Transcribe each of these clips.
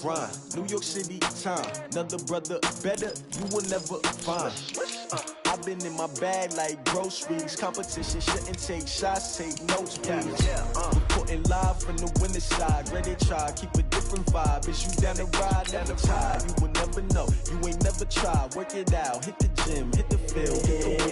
grind. New York City time. Another brother better, you will never find. I've been in my bag like groceries. Competition shouldn't take shots, take notes, please. Reporting live from the winter side. Ready to try, keep a different vibe. Is you down the ride, never tired. You will never know, you ain't never tried. Work it out, hit the gym, hit the field.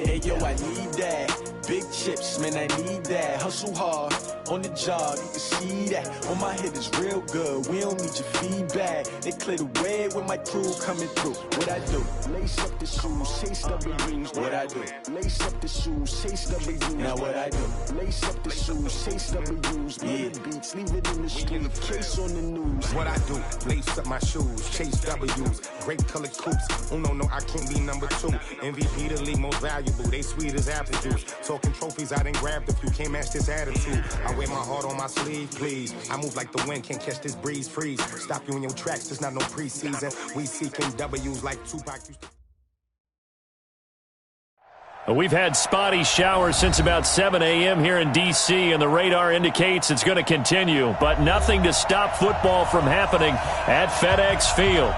Hey yo, I need that. Big chips, man, I need that. Hustle hard, on the job, you can see that. On my head is real good, we don't need your feedback. They clear the way with my crew coming through. What I do? Lace up the shoes, chase W's. What I do? Lace up the shoes, chase W's. Now what I do? Lace up the shoes, chase W's. Yeah, beats, leave it in the street, case on the news. What I do? Lace up my shoes, chase W's. Great colored coops. Oh no, I can't be number 2. MVP the league most valuable. They sweet as apple juice. Talking trophies, I didn't grab the few. Can't match this attitude. I wear my heart on my sleeve, please. I move like the wind, can't catch this breeze, freeze. Stop you in your tracks, there's not no preseason. We seeking W's like Tupac used to. We've had spotty showers since about 7 a.m. here in D.C., and the radar indicates it's going to continue, but nothing to stop football from happening at FedEx Field.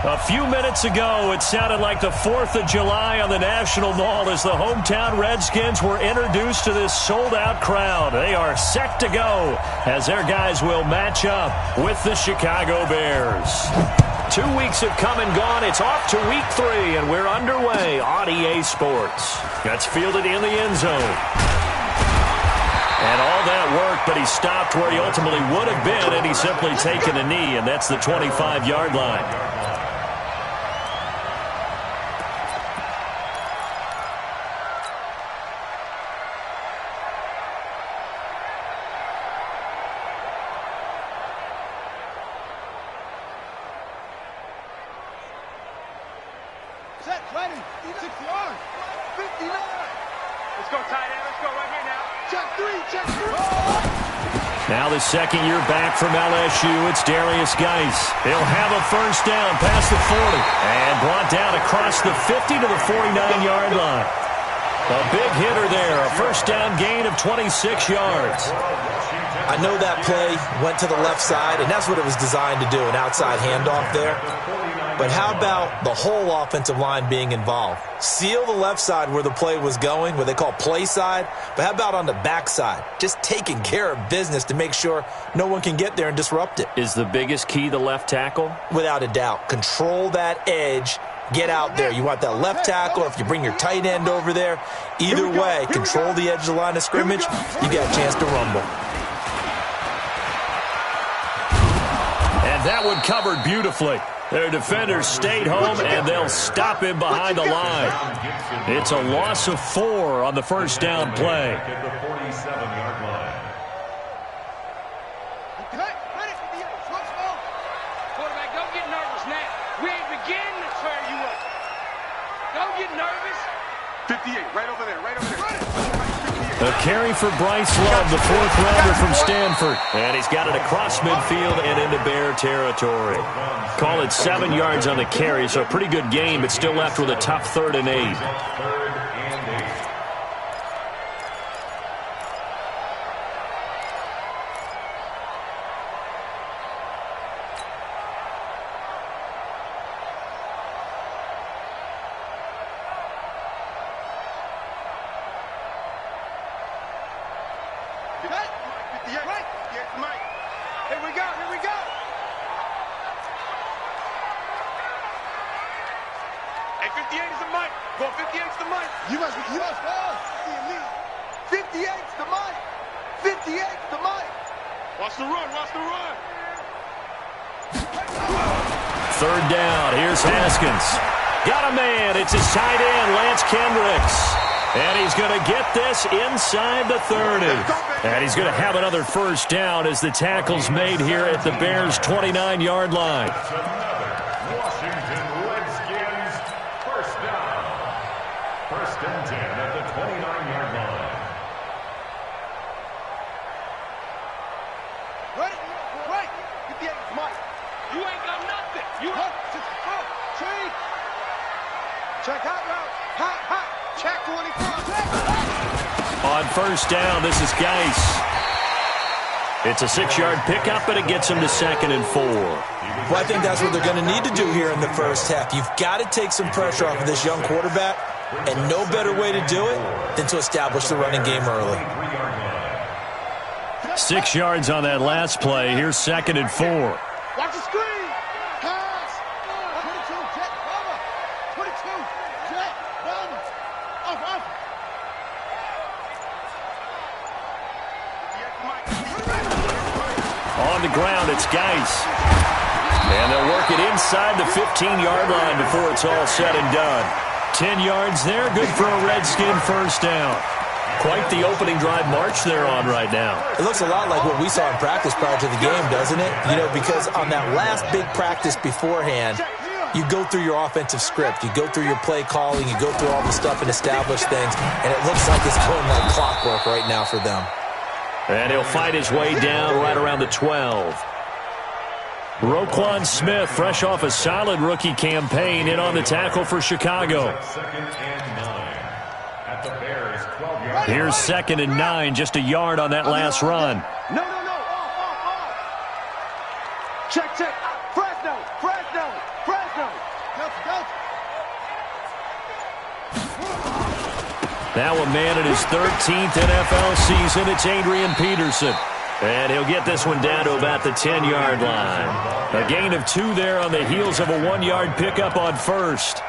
A few minutes ago, it sounded like the 4th of July on the National Mall as the hometown Redskins were introduced to this sold-out crowd. They are set to go as their guys will match up with the Chicago Bears. 2 weeks have come and gone. It's off to week 3, and we're underway on EA Sports. That's fielded in the end zone. And all that work, but he stopped where he ultimately would have been, and he's simply taken a knee, and that's the 25-yard line. Now the second year back from LSU, it's Darius Geis. He'll have a first down past the 40 and brought down across the 50 to the 49-yard line. A big hitter there, a first down gain of 26 yards. I know that play went to the left side, and that's what it was designed to do, an outside handoff there. But how about the whole offensive line being involved? Seal the left side where the play was going, what they call play side. But how about on the back side? Just taking care of business to make sure no one can get there and disrupt it. Is the biggest key the left tackle? Without a doubt. Control that edge. Get out there. You want that left tackle, if you bring your tight end over there. Either way, control the edge of the line of scrimmage. You got a chance to rumble. And that one covered beautifully. Their defenders stayed home, and they'll stop him behind the line. It's a loss of 4 on the first down play. Quarterback, don't get nervous now. We ain't beginning to tear you up. Don't get nervous. 58, right over there, right over there. A carry for Bryce Love, the 4th rounder from Stanford. And he's got it across midfield and into Bear territory. Call it 7 yards on the carry, so a pretty good game, but still left with a tough 3rd and 8. Third down, here's Haskins. Got a man, it's his tight end, Lance Kendricks. And he's going to get this inside the 30. And he's going to have another first down as the tackle's made here at the Bears' 29-yard line. Washington Redskins, first down. First and 10 at the 29-yard line. Right. Get the eggs, Mike. You ain't got nothing. You hook. Check out route. Hot. Check 24. On first down, this is Geis. It's a 6-yard pickup, but it gets them to 2nd and 4. Well, I think that's what they're going to need to do here in the first half. You've got to take some pressure off of this young quarterback, and no better way to do it than to establish the running game early. 6 yards on that last play. Here's 2nd and 4. Watch the screen. Pass. 22, jet, cover. 22, jet, cover. Off. On the ground, it's Geis. And they'll work it inside the 15-yard line before it's all said and done. 10 yards there, good for a Redskin first down. Quite the opening drive march they're on right now. It looks a lot like what we saw in practice prior to the game, doesn't it? You know, because on that last big practice beforehand, you go through your offensive script. You go through your play calling. You go through all the stuff and establish things. And it looks like it's going like clockwork right now for them. And he'll fight his way down right around the 12. Roquan Smith, fresh off a solid rookie campaign, in on the tackle for Chicago. Here's 2nd and 9, just a yard on that last run. No. Check. Fresno. Go. Now a man in his 13th NFL season, it's Adrian Peterson. And he'll get this one down to about the 10-yard line. A gain of 2 there on the heels of a 1-yard pickup on first.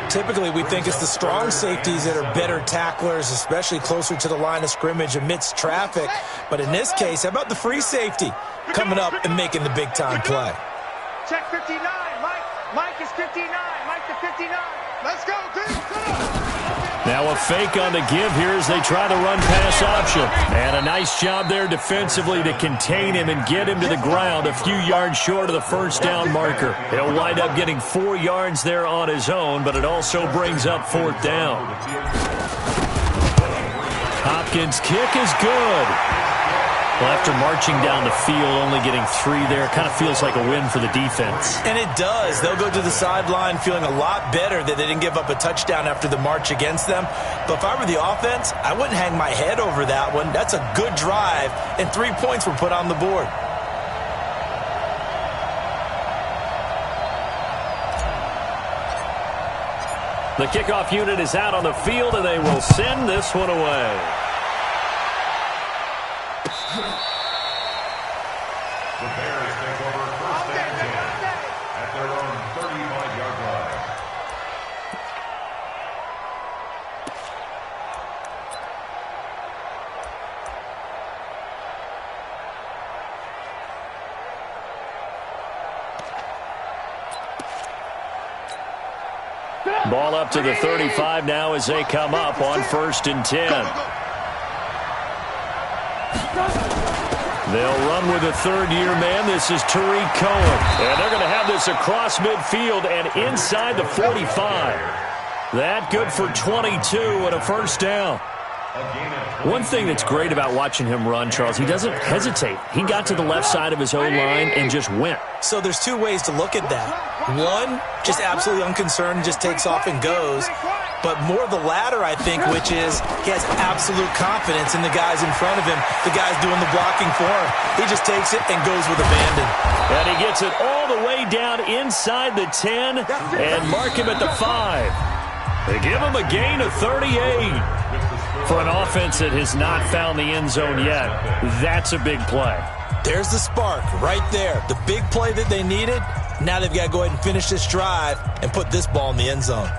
Typically, we think it's the strong safeties that are better tacklers, especially closer to the line of scrimmage amidst traffic. But in this case, how about the free safety coming up and making the big-time play? Check 59. Mike is 59. Mike to 59. Let's go, team. Now a fake on the give here as they try the run-pass option. And a nice job there defensively to contain him and get him to the ground a few yards short of the first down marker. He'll wind up getting 4 yards there on his own, but it also brings up 4th down. Hopkins' kick is good. Well, after marching down the field, only getting 3 there, kind of feels like a win for the defense. And it does. They'll go to the sideline feeling a lot better that they didn't give up a touchdown after the march against them. But if I were the offense, I wouldn't hang my head over that one. That's a good drive, and 3 points were put on the board. The kickoff unit is out on the field, and they will send this one away. The Bears take over 1st and 10 at their own 35-yard line. Ball up to the 35 now as they come up on 1st and 10. They'll run with a 3rd-year man. This is Tariq Cohen. And they're going to have this across midfield and inside the 45. That good for 22 and a first down. One thing that's great about watching him run, Charles, he doesn't hesitate. He got to the left side of his own line and just went. So there's 2 ways to look at that. One, just absolutely unconcerned, just takes off and goes. But more the latter, I think, which is he has absolute confidence in the guys in front of him, the guys doing the blocking for him. He just takes it and goes with abandon. And he gets it all the way down inside the 10 and mark him at the 5. They give him a gain of 38. For an offense that has not found the end zone yet, that's a big play. There's the spark right there. The big play that they needed. Now they've got to go ahead and finish this drive and put this ball in the end zone.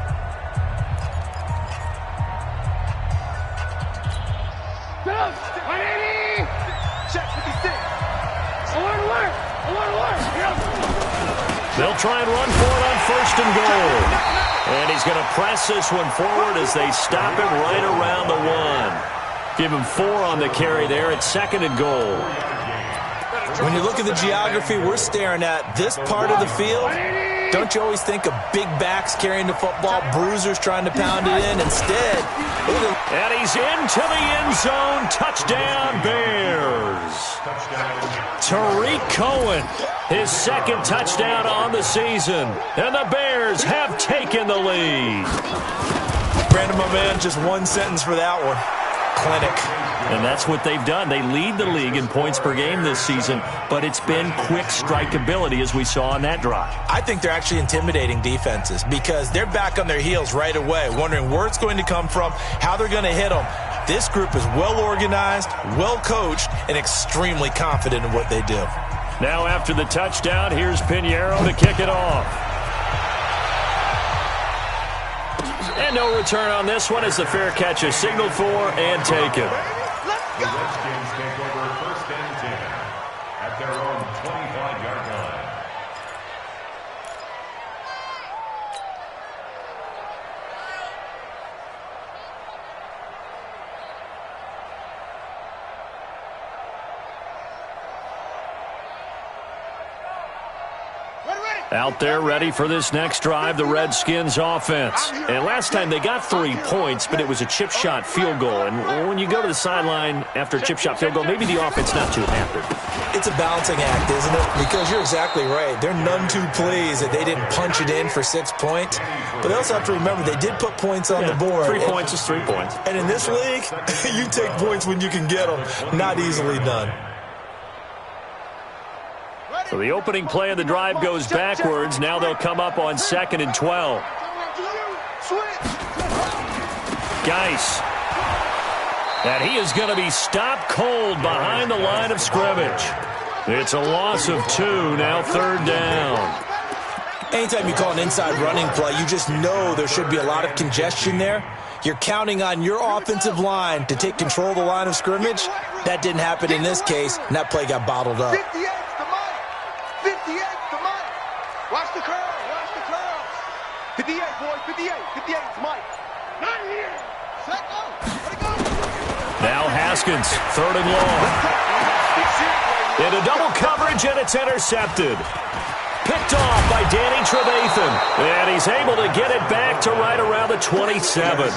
They'll try and run for it on 1st and goal. And he's going to press this one forward as they stop him right around the 1. Give him 4 on the carry there at 2nd and goal. When you look at the geography we're staring at, this part of the field, don't you always think of big backs carrying the football, bruisers trying to pound it in? Instead, and he's into the end zone. Touchdown, Bears. Tariq Cohen, his 2nd touchdown on the season. And the Bears have taken the lead. Brandon, my man, just 1 sentence for that one. Clinic. And that's what they've done. They lead the league in points per game this season, but it's been quick strike ability as we saw on that drive. I think they're actually intimidating defenses because they're back on their heels right away, wondering where it's going to come from, how they're going to hit them. This group is well organized, well coached, and extremely confident in what they do. Now after the touchdown, here's Pinheiro to kick it off. And no return on this one as the fair catch is signaled for and taken. The Redskins take over 1st and 10 at their own 25-yard line. Out there ready for this next drive, the Redskins offense. And last time they got 3 points, but it was a chip shot field goal. And when you go to the sideline after a chip shot field goal, maybe the offense not too happy. It's a balancing act, isn't it? Because you're exactly right. They're none too pleased that they didn't punch it in for 6 points. But they also have to remember they did put points on the board. 3 points is 3 points. And in this league, you take points when you can get them. Not easily done. So the opening play of the drive goes backwards. Now they'll come up on 2nd and 12. Geis. And he is going to be stopped cold behind the line of scrimmage. It's a loss of 2, now 3rd down. Anytime you call an inside running play, you just know there should be a lot of congestion there. You're counting on your offensive line to take control of the line of scrimmage. That didn't happen in this case, and that play got bottled up. 58 to Mike. Watch the curl. Watch the curl. 58, boys. 58. 58 to Mike. Not here. Set go. Let it go. Now Haskins, 3rd and long. Into double coverage, and it's intercepted. Picked off by Danny Trevathan. And he's able to get it back to right around the 27.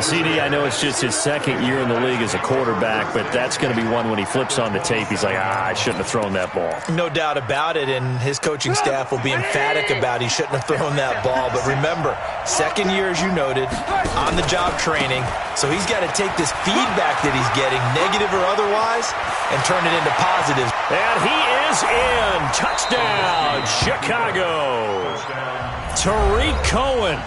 CD, I know it's just his 2nd year in the league as a quarterback, but that's going to be one when he flips on the tape. He's like, I shouldn't have thrown that ball. No doubt about it, and his coaching staff will be emphatic about he shouldn't have thrown that ball. But remember, 2nd year, as you noted, on-the-job training. So he's got to take this feedback that he's getting, negative or otherwise, and turn it into positives. And he is in. Touchdown, Chicago. Tariq Cohen.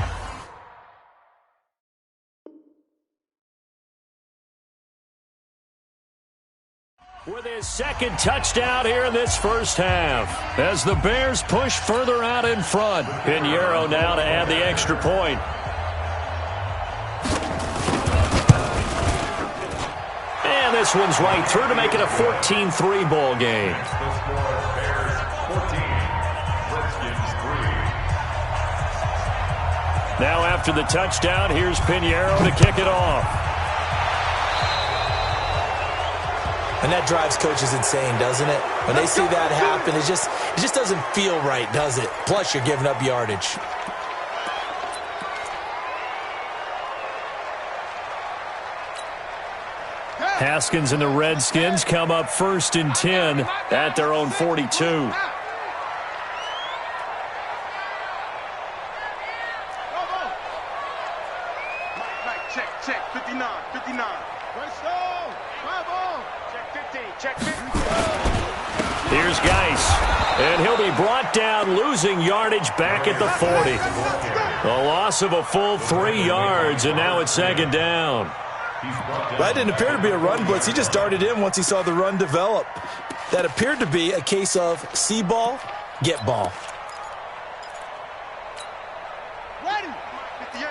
With his 2nd touchdown here in this first half. As the Bears push further out in front. Pinheiro now to add the extra point. And this one's right through to make it a 14-3 ball game. The score, Bears 14, Redskins 3. Now after the touchdown, here's Pinheiro to kick it off. And that drives coaches insane, doesn't it? When they see that happen, it just doesn't feel right, does it? Plus, you're giving up yardage. Haskins and the Redskins come up 1st and 10 at their own 42. Check, 59, 59. Check 50. Here's Geis, and he'll be brought down, losing yardage back at the 40. A loss of a full 3 yards, and now it's 2nd down. That didn't appear to be a run blitz. He just darted in once he saw the run develop. That appeared to be a case of see ball, get ball. Ready. 58.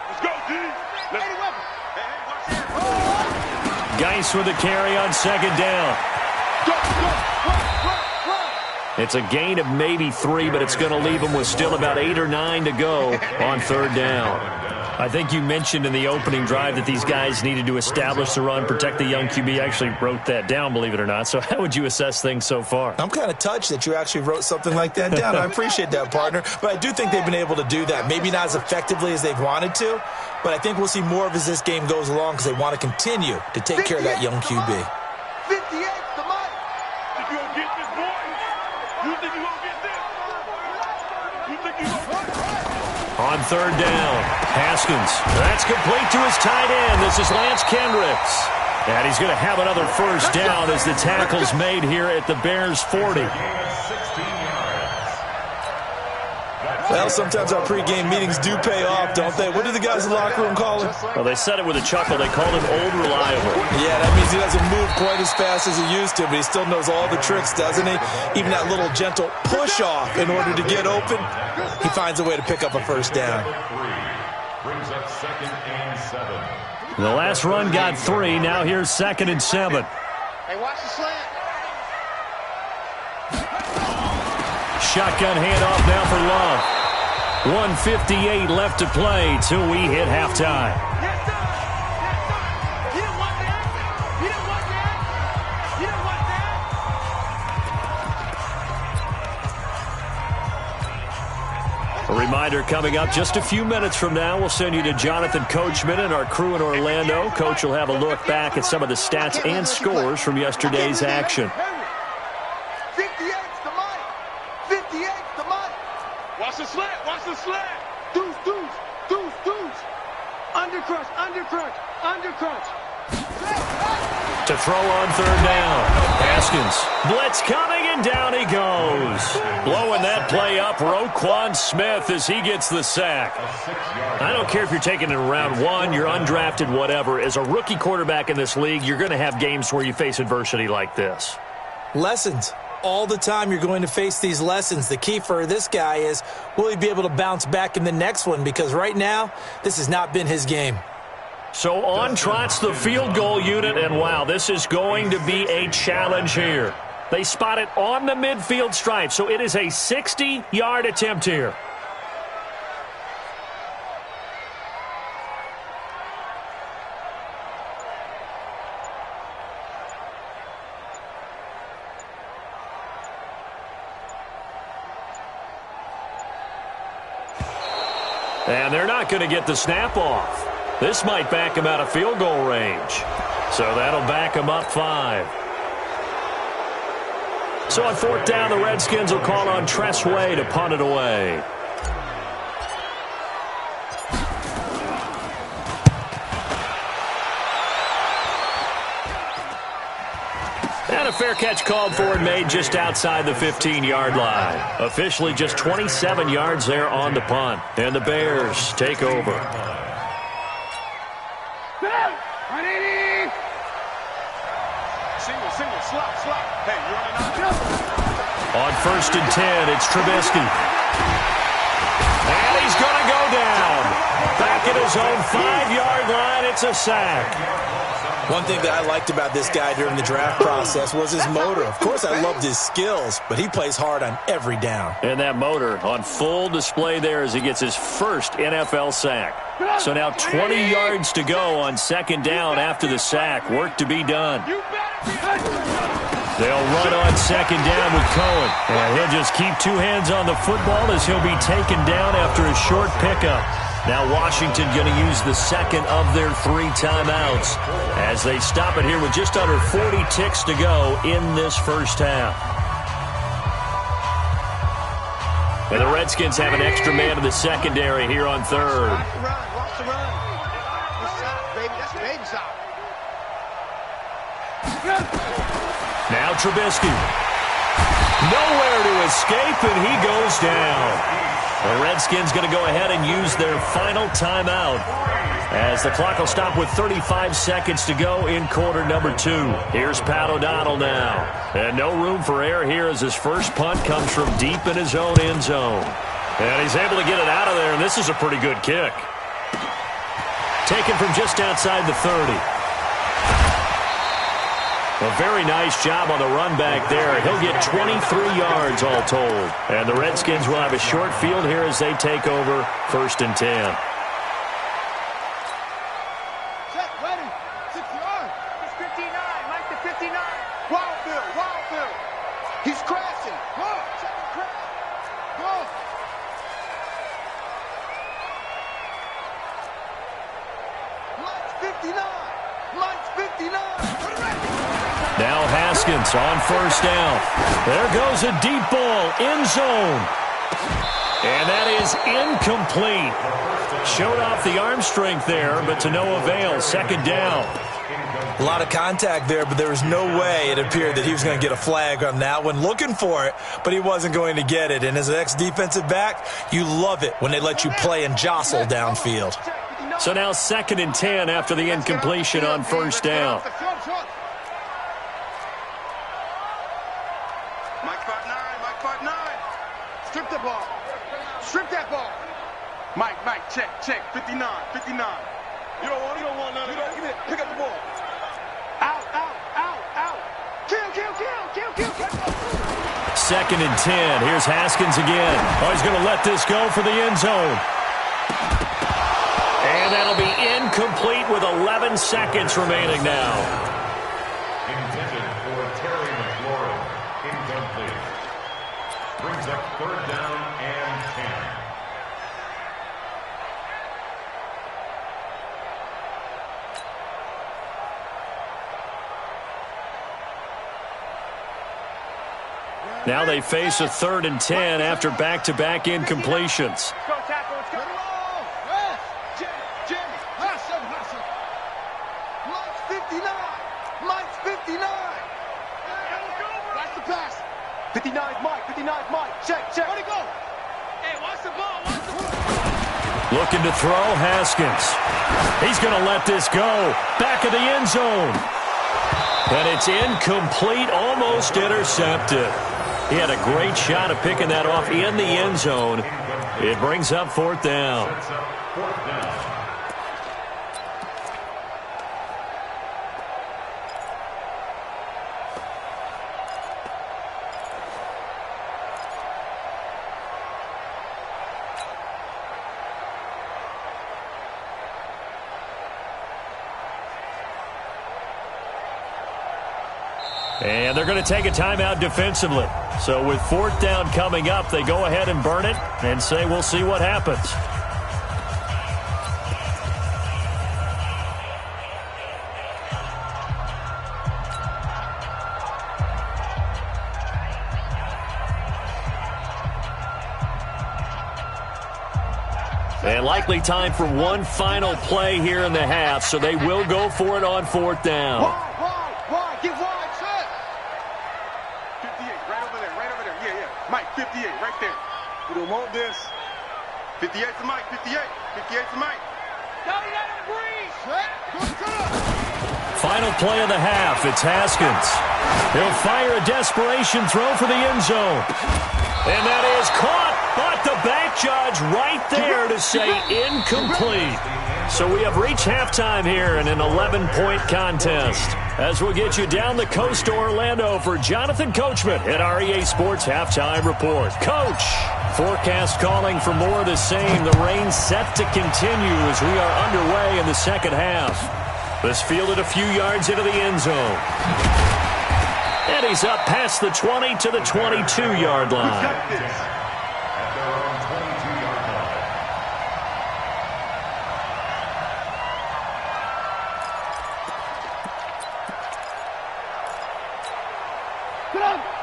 Let's go, D. Let's go. Geis with a carry on 2nd down. It's a gain of maybe 3, but it's going to leave him with still about 8 or 9 to go on 3rd down. I think you mentioned in the opening drive that these guys needed to establish the run, protect the young QB. I actually wrote that down, believe it or not. So how would you assess things so far? I'm kind of touched that you actually wrote something like that down. I appreciate that, partner. But I do think they've been able to do that. Maybe not as effectively as they've wanted to, but I think we'll see more of as this game goes along because they want to continue to take care of that young QB. 58 to Mike. Think you gonna get this, boy? You think you gonna get this? You think you gonna get this? On third down, Haskins. That's complete to his tight end. This is Lance Kendricks. And he's going to have another first down as the tackle's made here at the Bears' 40. Well, sometimes our pregame meetings do pay off, don't they? What do the guys in the locker room call him? Well, they said it with a chuckle. They called him Old Reliable. Yeah, that means he doesn't move quite as fast as he used to, but he still knows all the tricks, doesn't he? Even that little gentle push-off in order to get open, he finds a way to pick up a first down. Brings up 2nd and 7. The last run got 3. Now here's 2nd and 7. Hey, watch the slant. Shotgun handoff now for Love. 1:58 left to play till we hit halftime. Yes, sir. Yes, sir. You don't want that. You don't want that. You don't want that. A reminder coming up just a few minutes from now. We'll send you to Jonathan Coachman and our crew in Orlando. Coach will have a look back at some of the stats and scores from yesterday's action. 58's the money. 58's the money. Watch the slant. Watch the slant. Deuce, deuce, deuce, deuce. Undercrunch, undercrunch, undercrunch. To throw on third down. Haskins. Blitz coming, and down he goes. Blowing that play up, Roquan Smith, as he gets the sack. I don't care if you're taking it in round 1, you're undrafted, whatever. As a rookie quarterback in this league, you're going to have games where you face adversity like this. Lessons. All the time you're going to face these lessons. The key for this guy is, will he be able to bounce back in the next one? Because right now, this has not been his game. So on trots the field goal unit, and wow, this is going to be a challenge here. They spot it on the midfield stripe, so it is a 60-yard attempt here. And they're not going to get the snap off. This might back him out of field goal range. So that'll back him up 5. So on fourth down, the Redskins will call on Tressway to punt it away. And a fair catch called for and made just outside the 15-yard line. Officially just 27 yards there on the punt. And the Bears take over. Single, single, slot, slot. Hey, you running out? On 1st and 10, it's Trubisky. And he's going to go down. Back at his own 5-yard line, it's a sack. One thing that I liked about this guy during the draft process was his motor. Of course, I loved his skills, but he plays hard on every down. And that motor on full display there as he gets his first NFL sack. So now 20 yards to go on 2nd down after the sack. Work to be done. They'll run on 2nd down with Cohen. And he'll just keep 2 hands on the football as he'll be taken down after a short pickup. Now Washington going to use the second of their 3 timeouts as they stop it here with just under 40 ticks to go in this first half. And the Redskins have an extra man in the secondary here on 3rd. Watch the run, watch the run. Good shot, baby. That's a baby shot. Now Trubisky. Nowhere to escape, and he goes down. The Redskins going to go ahead and use their final timeout as the clock will stop with 35 seconds to go in quarter number 2. Here's Pat O'Donnell now. And no room for error here as his first punt comes from deep in his own end zone. And he's able to get it out of there, and this is a pretty good kick. Taken from just outside the 30. A very nice job on the run back there. He'll get 23 yards all told. And the Redskins will have a short field here as they take over 1st and 10. Check, ready. 6 yards. It's 59. Mike to 59. Wildfield, Wildfield. He's crashing. Go. Check the crash. Go. Mike's 59. Mike's 59. Now Haskins on 1st down. There goes a deep ball, end zone. And that is incomplete. Showed off the arm strength there, but to no avail. Second down. A lot of contact there, but there was no way it appeared that he was going to get a flag on that one. Looking for it, but he wasn't going to get it. And as an ex-defensive back, you love it when they let you play and jostle downfield. So now 2nd and 10 after the incompletion on first down. Mike 5'9", strip the ball. Strip that ball. Mike, check, 59. You don't want none of that. Give me that. Pick up the ball. Out. Kill. 2nd and 10. Here's Haskins again. Oh, he's going to let this go for the end zone. And that'll be incomplete with 11 seconds remaining now. Intended for Terry McLaurin. Incomplete. Brings up 3rd down and 10. Now they face a 3rd and 10 after back-to-back incompletions. Go tackle. Let's go. Jimmy. Hustle. Mike's 59. Watch the pass. 59's Mike. Check. Where'd he go? Hey, watch the ball. Looking to throw, Haskins. He's going to let this go. Back of the end zone. And it's incomplete, almost intercepted. He had a great shot at picking that off in the end zone. It brings up 4th down. And they're going to take a timeout defensively. So with 4th down coming up, they go ahead and burn it and say we'll see what happens. And likely time for one final play here in the half, so they will go for it on 4th down. Wide, get wide, set. 58, right over there. Yeah. Mike, 58, right there. We don't want this. 58 to Mike, 58 to Mike. Down in that breeze. Final play of the half, it's Haskins. He'll fire a desperation throw for the end zone. And that is caught, but the back judge right there to say incomplete. So we have reached halftime here in an 11-point contest. As we'll get you down the coast to Orlando for Jonathan Coachman at our EA Sports Halftime Report. Coach, forecast calling for more of the same. The rain set to continue as we are underway in the second half. This fielded a few yards into the end zone. And he's up past the 20 to the 22-yard line.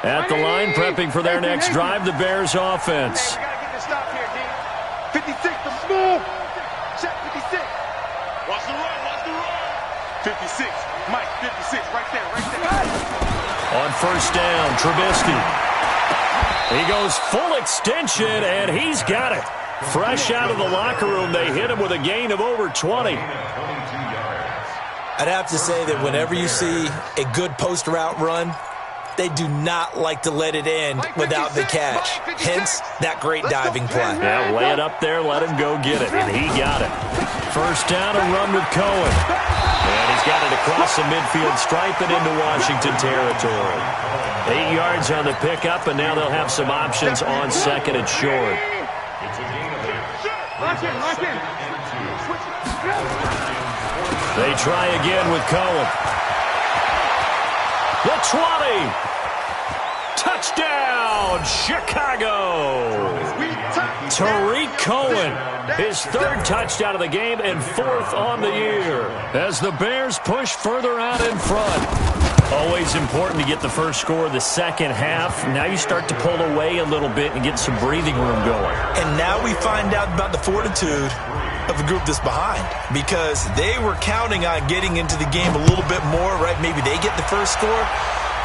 At the line, prepping for their next drive, the Bears offense. Hey, we gotta get this stop here, D. 56, the move. Check 56. Watch the run. 56. Mike, 56, right there. On first down, Trubisky. He goes full extension, and he's got it. Fresh out of the locker room, they hit him with a gain of over 20. I'd have to say that whenever you see a good post route run, they do not like to let it end without the catch. Hence, that great diving play. Yeah, lay it up there, let him go get it, and he got it. First down, a run with Cohen. And he's got it across the midfield stripe and into Washington territory. 8 yards on the pickup, and now they'll have some options on second and short. They try again with Cohen. The 20. Touchdown, Chicago. Tariq Cohen, his 3rd touchdown of the game and 4th on the year. As the Bears push further out in front. Always important to get the first score of the second half. Now you start to pull away a little bit and get some breathing room going. And now we find out about the fortitude of the group that's behind, because they were counting on getting into the game a little bit more, right? Maybe they get the first score.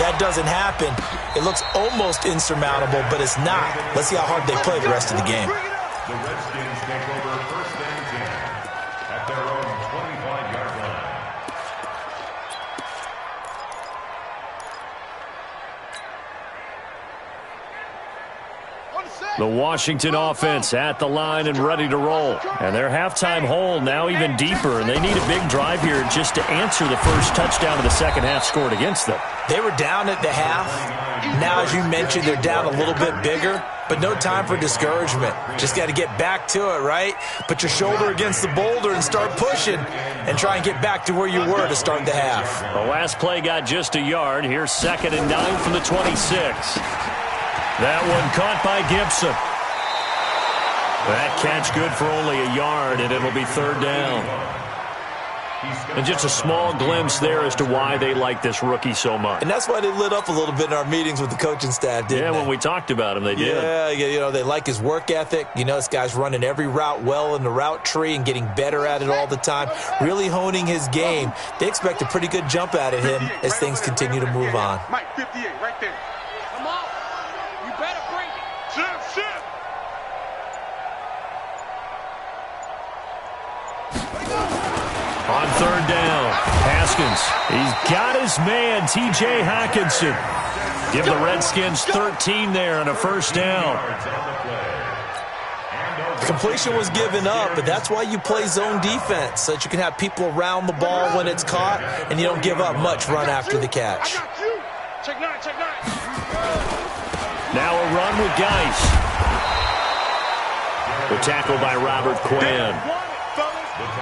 That doesn't happen. It looks almost insurmountable, but it's not. Let's see how hard they play the rest of the game. The Redskins take over first and 10 at their own 25-yard line. The Washington offense at the line and ready to roll. And their halftime hole now even deeper, and they need a big drive here just to answer the first touchdown of the second half scored against them. They were down at the half. Now, as you mentioned, they're down a little bit bigger, but no time for discouragement. Just got to get back to it, right? Put your shoulder against the boulder and start pushing and try and get back to where you were to start the half. The last play got just a yard. Here's 2nd and 9 from the 26. That one caught by Gibson. That catch good for only a yard, and it'll be 3rd down. And just a small glimpse there as to why they like this rookie so much. And that's why they lit up a little bit in our meetings with the coaching staff, didn't they? Yeah, when we talked about him, they did. Yeah, you know, they like his work ethic. You know, this guy's running every route well in the route tree and getting better at it all the time, really honing his game. They expect a pretty good jump out of him as things continue to move on. Mike, 58, right there. Come on. You better bring it. Shift. On 3rd down, Haskins. He's got his man, T.J. Hockenson. Give the Redskins 13 there on a 1st down. Completion was given up, but that's why you play zone defense, so that you can have people around the ball when it's caught, and you don't give up much run after the catch. Check 9. Now a run with Geis. The tackle by Robert Quinn.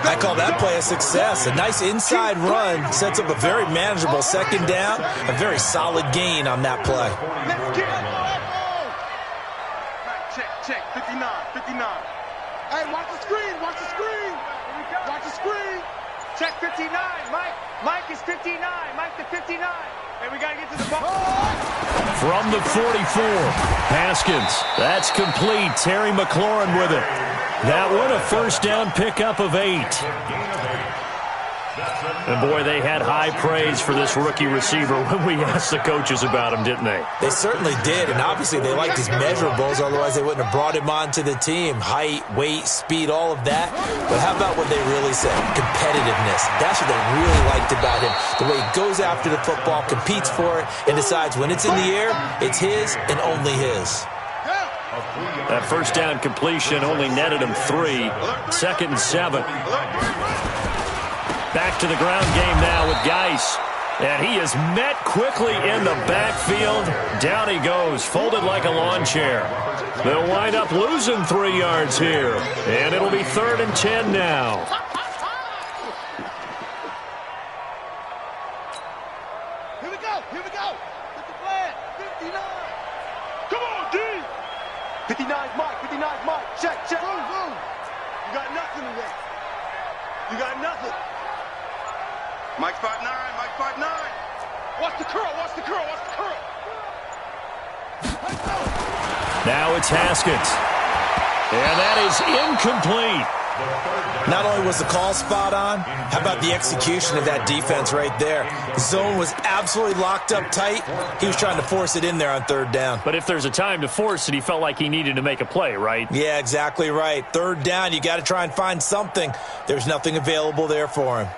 I call that play a success. A nice inside run sets up a very manageable 2nd down. A very solid gain on that play. Let's get it. Check. 59. Hey, watch the screen. Watch the screen. Check 59. Mike is 59. Mike to 59. And we got to get to the ball. From the 44, Haskins. That's complete. Terry McLaurin with it. That one, a 1st down pickup of 8. And, boy, they had high praise for this rookie receiver when we asked the coaches about him, didn't they? They certainly did, and obviously they liked his measurables, otherwise they wouldn't have brought him onto the team. Height, weight, speed, all of that. But how about what they really said? Competitiveness. That's what they really liked about him. The way he goes after the football, competes for it, and decides when it's in the air, it's his and only his. That 1st down completion only netted him 3. 2nd and 7. Back to the ground game now with Geis. And he is met quickly in the backfield. Down he goes, folded like a lawn chair. They'll wind up losing 3 yards here. And it'll be 3rd and 10 now. Here we go. Get the flag. 59. Come on, D. 59's Mike. Check. Boom. You got nothing today. Mike's 5'9". Watch the curl. Now it's Haskins. And that is incomplete. Not only was the call spot on, how about the execution of that defense right there? The zone was absolutely locked up tight. He was trying to force it in there on 3rd down. But if there's a time to force it, he felt like he needed to make a play, right? Yeah, exactly right. 3rd down, you got to try and find something. There's nothing available there for him.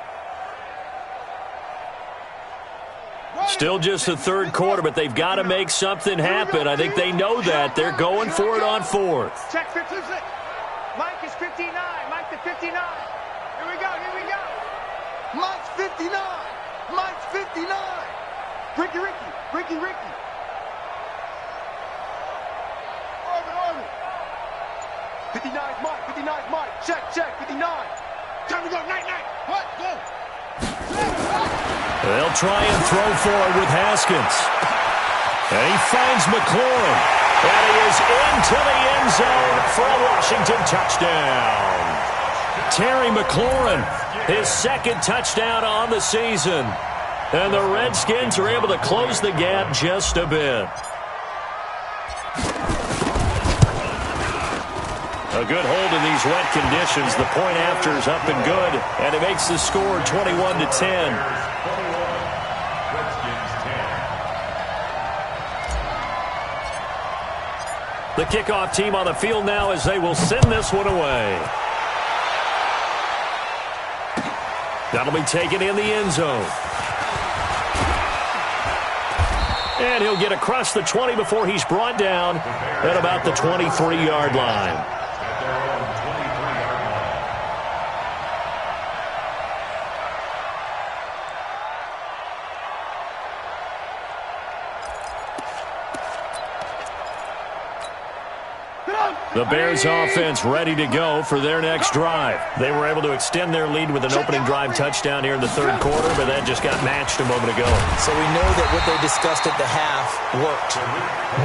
Still just the 3rd quarter, but they've got to make something happen. I think they know that. They're going for it on 4th. Check 56. Mike is 59. Mike to 59. Here we go. Mike's 59. Ricky. Orbit. 59's Mike. Check. 59. Time to go. Night. What? Go. They'll try and throw for it with Haskins. And he finds McLaurin. And he is into the end zone for a Washington touchdown. Terry McLaurin, his 2nd touchdown on the season. And the Redskins are able to close the gap just a bit. A good hold in these wet conditions. The point after is up and good, and it makes the score 21-10. The kickoff team on the field now as they will send this one away. That'll be taken in the end zone. And he'll get across the 20 before he's brought down at about the 23-yard line. The Bears offense ready to go for their next drive. They were able to extend their lead with an opening drive touchdown here in the third quarter, but that just got matched a moment ago. So we know that what they discussed at the half worked.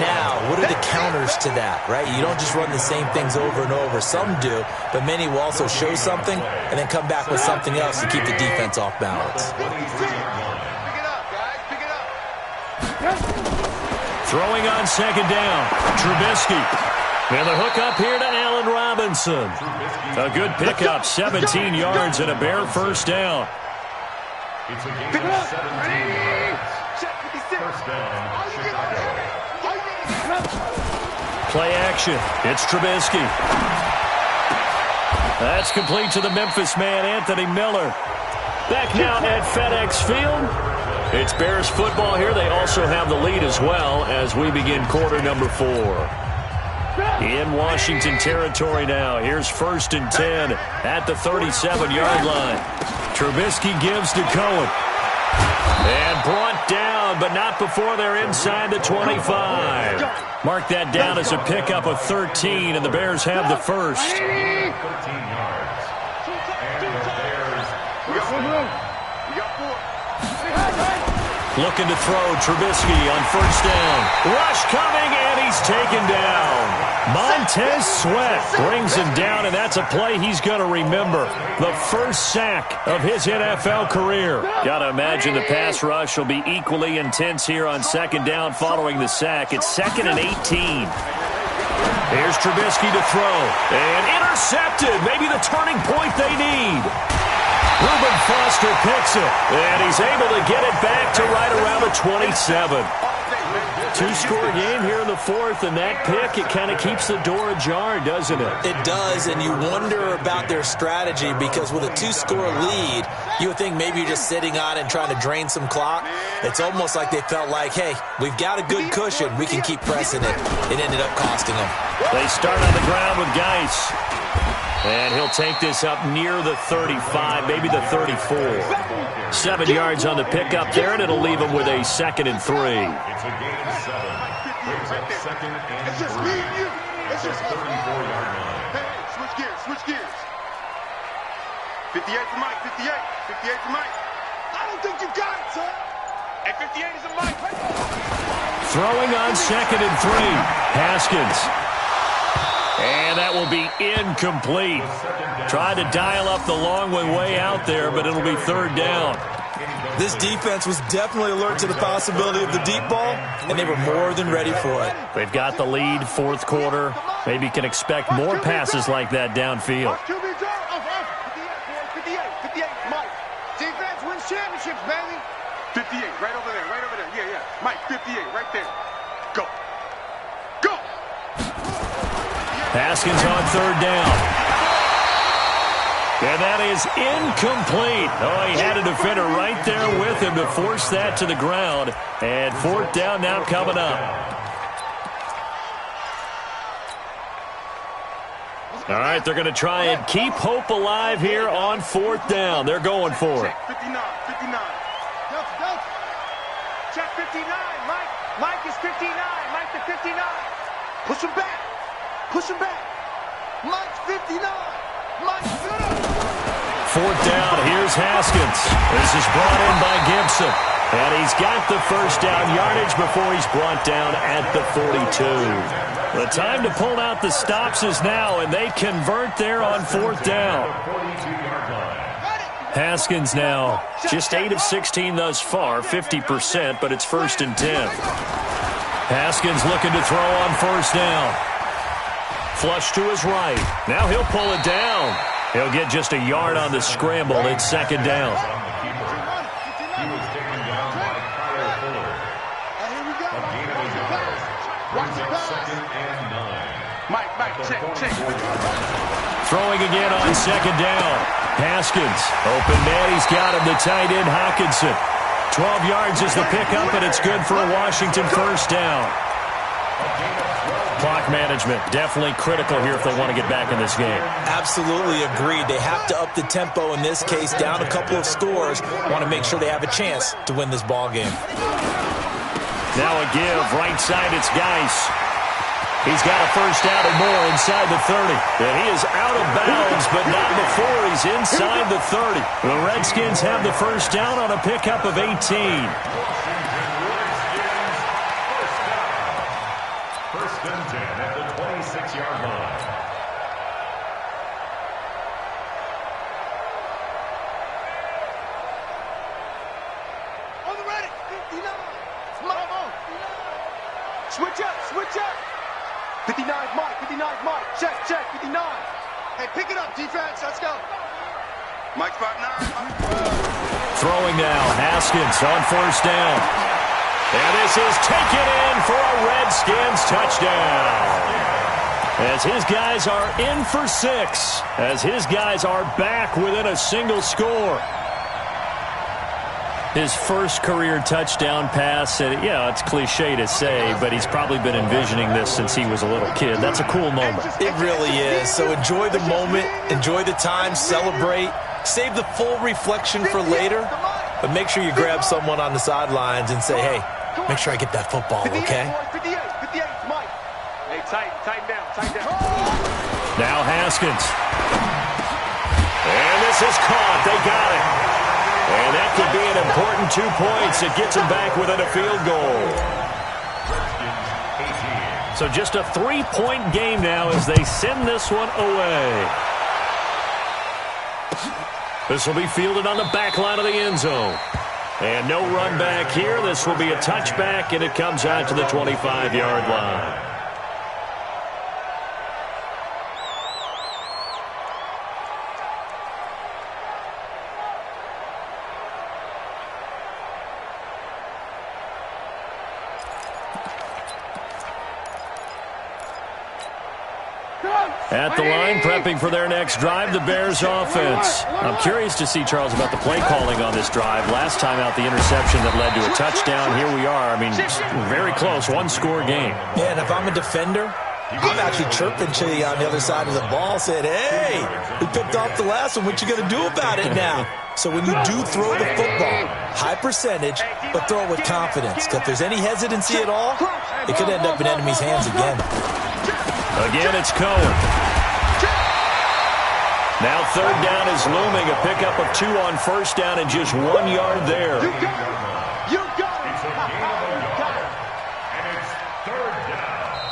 Now, what are the counters to that, right? You don't just run the same things over and over. Some do, but many will also show something and then come back with something else to keep the defense off balance. Throwing on second down, Trubisky. And the hook up here to Allen Robinson. A good pickup, 17 yards and a Bear first down. It's a gain of 17 yards. First down, Chicago. Play action. It's Trubisky. That's complete to the Memphis man, Anthony Miller. Back now at FedEx Field. It's Bears football here. They also have the lead as well as we begin quarter number 4. In Washington territory now. Here's 1st and 10 at the 37-yard line. Trubisky gives to Cohen. And brought down, but not before they're inside the 25. Mark that down as a pickup of 13, and the Bears have the first. 13 yards. And the Bears. We got 4. Looking to throw, Trubisky on first down. Rush coming, and he's taken down. Montez Sweat brings him down, and that's a play he's going to remember. The first sack of his NFL career. Got to imagine the pass rush will be equally intense here on second down following the sack. It's 2nd and 18. Here's Trubisky to throw. And intercepted. Maybe the turning point they need. Reuben Foster picks it, and he's able to get it back to right around the 27. Two-score game here in the fourth, and that pick, it kind of keeps the door ajar, doesn't it? It does, and you wonder about their strategy because with a 2-score lead, you would think maybe you're just sitting on it and trying to drain some clock. It's almost like they felt like, hey, we've got a good cushion. We can keep pressing it. It ended up costing them. They start on the ground with Geis. And he'll take this up near the 35, maybe the 34. 7 yards on the pickup there, and it'll leave him with a 2nd and 3. It's a gain of 7. Brings up 2nd and 3. It's just 34-yard line. Hey, switch gears. 58 to Mike, 58 to Mike. I don't think you got it, son. And 58 is a Mike. Throwing on 2nd and 3. Haskins. And that will be incomplete. Tried to dial up the long way out there, but it'll be 3rd down. This defense was definitely alert to the possibility of the deep ball, and they were more than ready for it. They've got the lead, 4th quarter. Maybe can expect more passes like that downfield. 58, Mike. Defense wins championships, baby. 58, right over there. Yeah. Mike, 58, right there. Go. Haskins on 3rd down. And that is incomplete. Oh, he had a defender right there with him to force that to the ground. And 4th down now coming up. All right, they're going to try and keep hope alive here on 4th down. They're going for it. 59. Check 59, Mike. Mike is 59. Mike to 59. Push him back. Mike's 59. Mike's 4th down. Here's Haskins. This is brought in by Gibson. And he's got the first down yardage before he's brought down at the 42. The time to pull out the stops is now, and they convert there on 4th down. Haskins now just 8 of 16 thus far, 50%, but it's 1st and 10. Haskins looking to throw on 1st down. Flush to his right. Now he'll pull it down. He'll get just a yard on the scramble. It's 2nd down. He was taken down by Kyle Fuller. A gain of a yard. Brings up 2nd and 9. Mike, check. Throwing again on 2nd down. Haskins, open man, he's got him, the tight end Hawkinson. 12 yards is the pickup, and it's good for a Washington 1st down. Clock management, definitely critical here if they want to get back in this game. Absolutely agreed. They have to up the tempo in this case, down a couple of scores. Want to make sure they have a chance to win this ball game. Now a give, right side, it's Geis. He's got a 1st down and more inside the 30. And he is out of bounds, but not before he's inside the 30. The Redskins have the 1st down on a pickup of 18. 1st and 10 at the 26-yard line. On the ready. 59. Come on. Switch up. 59 Mike. Check, 59. Hey, pick it up, defense. Let's go. Mike spot 9. Throwing now, Haskins on 1st down. And this is taken in for a Redskins touchdown. As his guys are in for 6. As his guys are back within a single score. His first career touchdown pass, and yeah, it's cliche to say, but he's probably been envisioning this since he was a little kid. That's a cool moment. It really is. So enjoy the moment, enjoy the time, celebrate, save the full reflection for later, but make sure you grab someone on the sidelines and say, hey, make sure I get that football, okay? 58, Mike. Hey, tighten down. Now Haskins. And this is caught. They got it. And that could be an important 2 points. It gets him back within a field goal. So just a 3-point game now as they send this one away. This will be fielded on the back line of the end zone. And no run back here. This will be a touchback, and it comes out to the 25-yard line. At the line, prepping for their next drive, the Bears offense. I'm curious to see, Charles, about the play calling on this drive. Last time out, the interception that led to a touchdown. Here we are. I mean, very close, 1-score game. Yeah, and if I'm a defender, I'm actually chirping to you on the other side of the ball, saying, hey, we picked off the last one. What you going to do about it now? So when you do throw the football, high percentage, but throw it with confidence. Because if there's any hesitancy at all, it could end up in enemy's hands again. Again, it's Cohen. Now 3rd down is looming. A pickup of 2 on 1st down and just 1 yard there. You got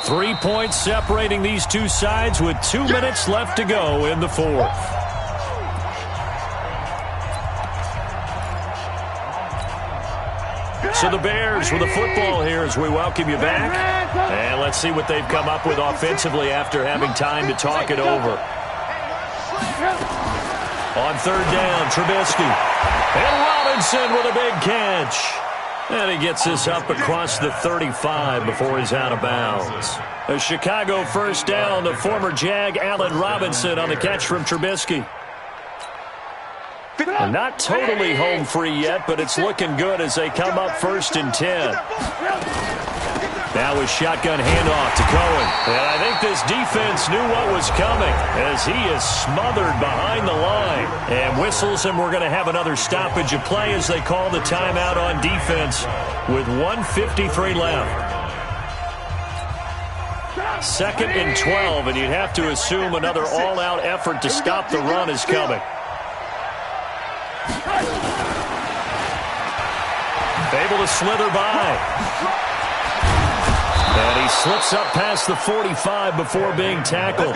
it. 3 points separating these two sides with 2 minutes left to go in the 4th. So the Bears with the football here as we welcome you back. And let's see what they've come up with offensively after having time to talk it over. On 3rd down, Trubisky. And Robinson with a big catch. And he gets this up across the 35 before he's out of bounds. A Chicago 1st down to former Jag Allen Robinson on the catch from Trubisky. And not totally home free yet, but it's looking good as they come up 1st and 10. Now a shotgun handoff to Cohen. And I think this defense knew what was coming as he is smothered behind the line. And whistles, and we're going to have another stoppage of play as they call the timeout on defense with 1:53 left. 2nd and 12, and you'd have to assume another all-out effort to stop the run is coming. Able to slither by. And he slips up past the 45 before being tackled.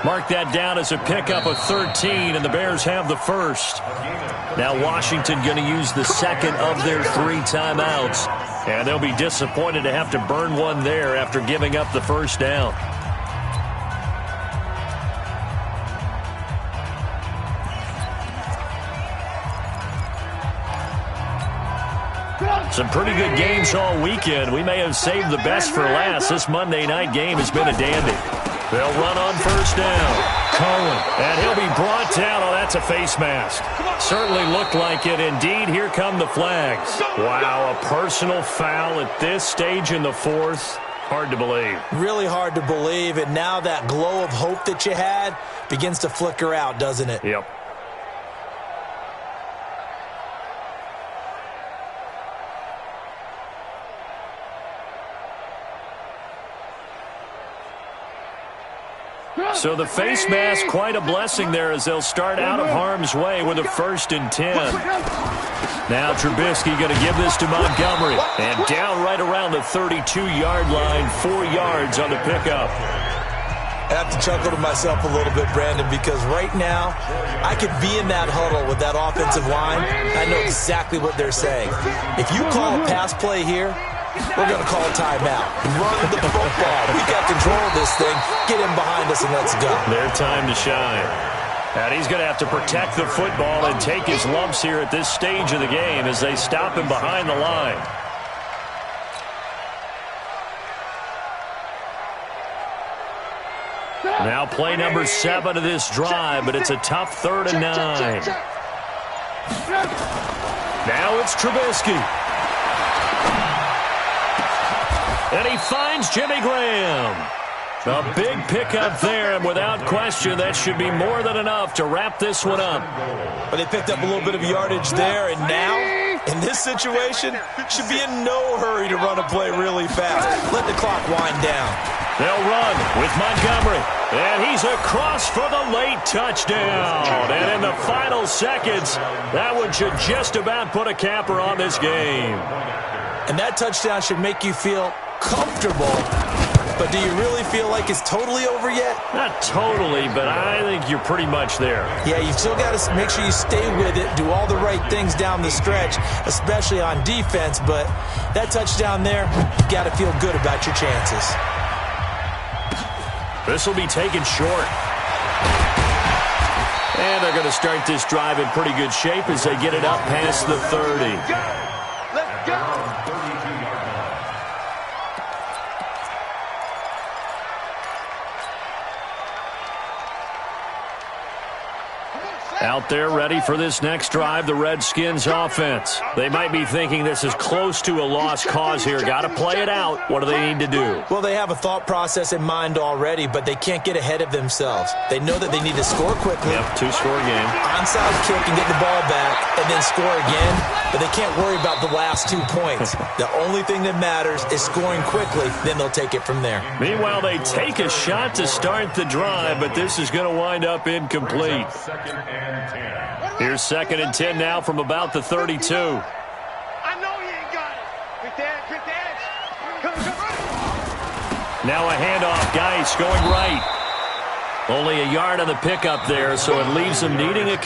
Mark that down as a pickup of 13, and the Bears have the first. Now Washington going to use the second of their 3 timeouts. And they'll be disappointed to have to burn one there after giving up the first down. Some pretty good games all weekend. We may have saved the best for last. This Monday night game has been a dandy. They'll run on first down. Cohen, and he'll be brought down. Oh, that's a face mask. Certainly looked like it. Indeed, here come the flags. Wow, a personal foul at this stage in the fourth. Hard to believe. Really hard to believe, and now that glow of hope that you had begins to flicker out, doesn't it? Yep. So the face mask, quite a blessing there as they'll start out of harm's way with a 1st and 10. Now Trubisky going to give this to Montgomery. And down right around the 32-yard line, 4 yards on the pickup. I have to chuckle to myself a little bit, Brandon, because right now I could be in that huddle with that offensive line. I know exactly what they're saying. If you call a pass play here, we're going to call a timeout. Run the football. We got control of this thing. Get him behind us and let's go. Their time to shine. And he's going to have to protect the football and take his lumps here at this stage of the game as they stop him behind the line. Now play number 7 of this drive, but it's a tough 3rd and 9. Now it's Trubisky. And he finds Jimmy Graham. A big pickup there, and without question, that should be more than enough to wrap this one up. But they picked up a little bit of yardage there, and now, in this situation, should be in no hurry to run a play really fast. Let the clock wind down. They'll run with Montgomery, and he's across for the late touchdown. And in the final seconds, that one should just about put a capper on this game. And that touchdown should make you feel comfortable, but do you really feel like it's totally over yet? Not totally, but I think you're pretty much there. Yeah, you've still got to make sure you stay with it, do all the right things down the stretch, especially on defense, but that touchdown there, you've got to feel good about your chances. This will be taken short. And they're going to start this drive in pretty good shape as they get it up past the 30. Let's go. Out there ready for this next drive, the Redskins offense. They might be thinking this is close to a lost cause here. Got to play it out. What do they need to do? Well, they have a thought process in mind already, but they can't get ahead of themselves. They know that they need to score quickly. Yep, 2-score game. Onside kick and get the ball back and then score again, but they can't worry about the last 2 points. The only thing that matters is scoring quickly, then they'll take it from there. Meanwhile, they take a shot to start the drive, but this is going to wind up incomplete. Here's 2nd and 10 now from about the 32. I know you ain't got it. Quick dash. Come. Now a handoff. Geis going right. Only a yard on the pickup there, so it leaves them needing a